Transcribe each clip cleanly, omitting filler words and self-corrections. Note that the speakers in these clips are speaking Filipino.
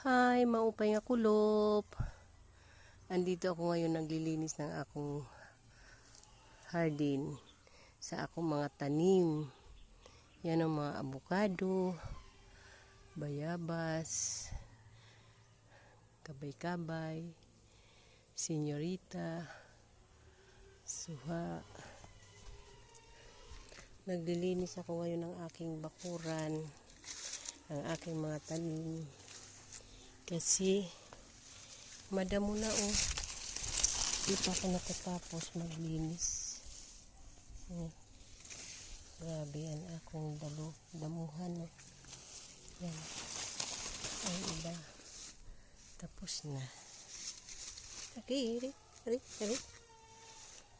Hi, maupay nga kulop. Andito ako ngayon naglilinis ng akong hardin sa akong mga tanim. Yan ang mga abukado, bayabas, kabay-kabay, senyorita, suha. Naglilinis ako ngayon ng aking bakuran, ang aking mga tanim. Kasi madamo na di pa ako nakatapos maglinis. Grabe yan akong damuhan. Yan. Ang iba tapos na. Okay, ri.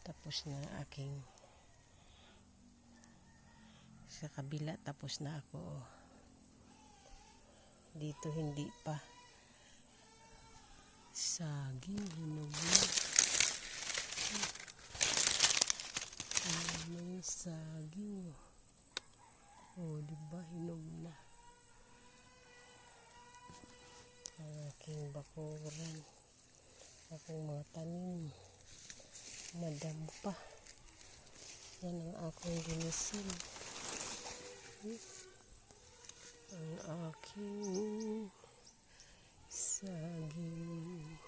Tapos na aking sa kabila, tapos na ako. Dito hindi pa. Saging, hinog na. May saging. Diba? Hinog na. Ang aking bakuran. Aking mga tanim. Madam pa. Yan ang aking ginisin. Ang aking saging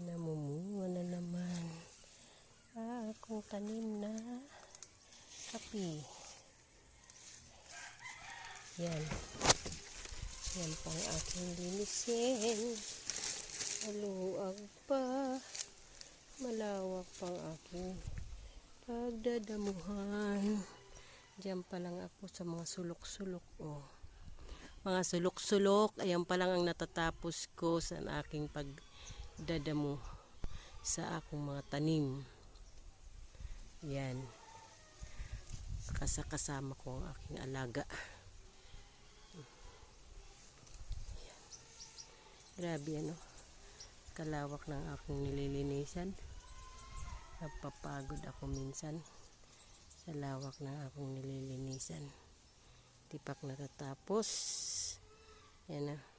namumunga na naman akong tanim na kapi. Yan pang aking linisin. Maluwag pa, malawak pang aking pagdadamuhan. Diyan pa lang ako sa mga sulok-sulok. Mga sulok-sulok, ayan pa lang ang natatapos ko sa aking pagdadamo sa akong mga tanim. Yan. Kasama ko ang aking alaga. Yan. Grabe kalawak ng aking nililinisan. Napapagod ako minsan sa lawak ng akong nililinisan. Tipak natatapos. Yan na.